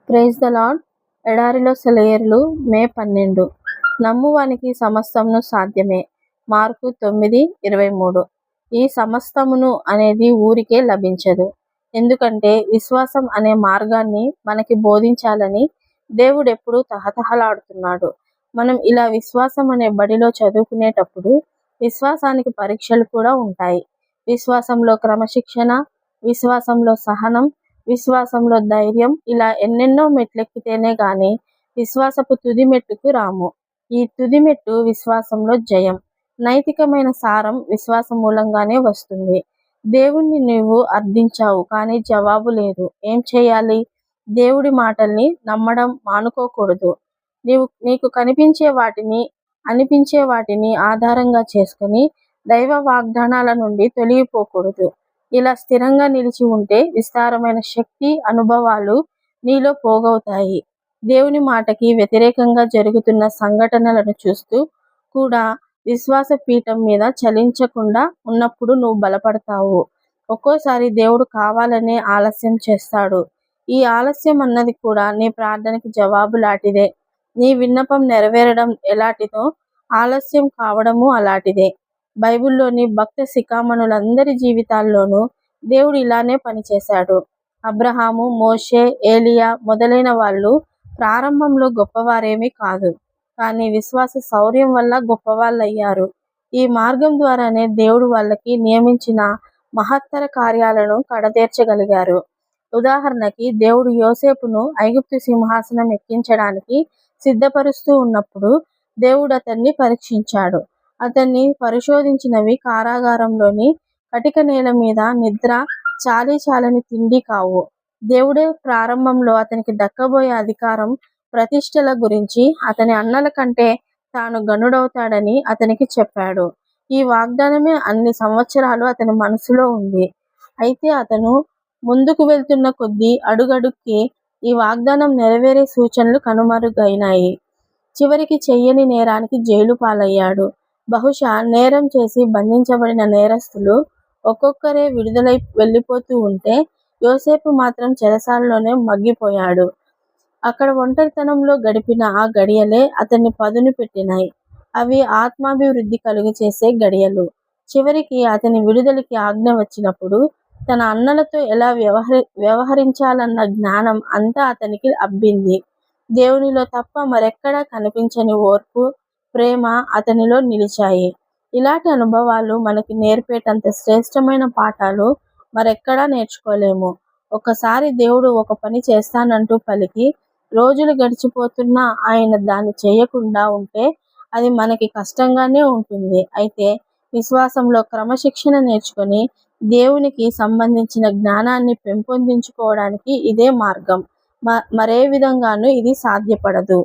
Praise the lord. ఎడారిలో సెలయేర్లు మే 12. నమ్మువానికి సమస్తమును సాధ్యమే. మార్కు 9:23. ఈ సమస్తమును అనేది ఊరికే లభించదు. ఎందుకంటే విశ్వాసం అనే మార్గాన్ని మనకి బోధించాలని దేవుడెప్పుడూ తహతహలాడుతున్నాడు. మనం ఇలా విశ్వాసం అనే బడిలో చదువుకునేటప్పుడు విశ్వాసానికి పరీక్షలు కూడా ఉంటాయి. విశ్వాసంలో క్రమశిక్షణ, విశ్వాసంలో సహనం, విశ్వాసంలో ధైర్యం, ఇలా ఎన్నెన్నో మెట్లెక్కితేనే గాని విశ్వాసపు తుది మెట్టుకు రాము. ఈ తుది మెట్టు విశ్వాసంలో జయం. నైతికమైన సారం విశ్వాసం మూలంగానే వస్తుంది. దేవుణ్ణి నీవు అర్థించావు, కానీ జవాబు లేదు. ఏం చేయాలి? దేవుడి మాటల్ని నమ్మడం మానుకోకూడదు. నీకు కనిపించే వాటిని, అనిపించే వాటిని ఆధారంగా చేసుకుని దైవ వాగ్దానాల నుండి తొలగిపోకూడదు. ఇలా స్థిరంగా నిలిచి ఉంటే విస్తారమైన శక్తి, అనుభవాలు నీలో పోగవుతాయి. దేవుని మాటకి వ్యతిరేకంగా జరుగుతున్న సంఘటనలను చూస్తూ కూడా విశ్వాస పీఠం మీద చలించకుండా ఉన్నప్పుడు నువ్వు బలపడతావు. ఒక్కోసారి దేవుడు కావాలనే ఆలస్యం చేస్తాడు. ఈ ఆలస్యం అన్నది కూడా నీ ప్రార్థనకి జవాబు లాంటిదే. నీ విన్నపం నెరవేరడం ఎలాంటిదో ఆలస్యం కావడము అలాంటిదే. బైబిల్లోని భక్త శిఖామణులందరి జీవితాల్లోనూ దేవుడు ఇలానే పనిచేశాడు. అబ్రహాము, మోషే, ఏలియా మొదలైన వాళ్ళు ప్రారంభంలో గొప్పవారేమీ కాదు, కానీ విశ్వాస శౌర్యం వల్ల గొప్పవాళ్ళయ్యారు. ఈ మార్గం ద్వారానే దేవుడు వాళ్ళకి నియమించిన మహత్తర కార్యాలను కడతీర్చగలిగారు. ఉదాహరణకి, దేవుడు యోసేపును ఐగుప్తు సింహాసనం ఎక్కించడానికి సిద్ధపరుస్తూ ఉన్నప్పుడు దేవుడు అతన్ని పరీక్షించాడు. అతన్ని పరిశోధించినవి కారాగారంలోని కటిక నేల మీద నిద్ర, చాలీచాలని తిండి కావు. దేవుడే ప్రారంభంలో అతనికి దక్కబోయే అధికారం, ప్రతిష్టల గురించి అతని అన్నల కంటే తాను గనుడవుతాడని అతనికి చెప్పాడు. ఈ వాగ్దానమే అన్ని సంవత్సరాలు అతని మనసులో ఉంది. అయితే అతను ముందుకు వెళ్తున్న కొద్దీ అడుగడుక్కి ఈ వాగ్దానం నెరవేరే సూచనలు కనుమరుగైనాయి. చివరికి చెయ్యని నేరానికి జైలు పాలయ్యాడు. బహుశా నేరం చేసి బంధించబడిన నేరస్తులు ఒక్కొక్కరే విడుదలై వెళ్ళిపోతూ ఉంటే యోసేపు మాత్రం చెరసాలలోనే మగ్గిపోయాడు. అక్కడ ఒంటరితనంలో గడిపిన ఆ గడియలే అతన్ని పదును పెట్టినాయి. అవి ఆత్మాభివృద్ధి కలుగు చేసే గడియలు. చివరికి అతని విడుదలకి ఆజ్ఞ వచ్చినప్పుడు తన అన్నలతో ఎలా వ్యవహరించాలన్న జ్ఞానం అంతా అతనికి అబ్బింది. దేవునిలో తప్ప మరెక్కడా కనిపించని ఓర్పు, ప్రేమ అతనిలో నిలిచాయి. ఇలాంటి అనుభవాలు మనకి నేర్పేటంత శ్రేష్టమైన పాఠాలు మరెక్కడా నేర్చుకోలేము. ఒకసారి దేవుడు ఒక పని చేస్తానంటూ పలికి రోజులు గడిచిపోతున్నా ఆయన దాన్ని చేయకుండా ఉంటే అది మనకి కష్టంగానే ఉంటుంది. అయితే విశ్వాసంలో క్రమశిక్షణ నేర్చుకొని దేవునికి సంబంధించిన జ్ఞానాన్ని పెంపొందించుకోవడానికి ఇదే మార్గం. మరే విధంగానూ ఇది సాధ్యపడదు.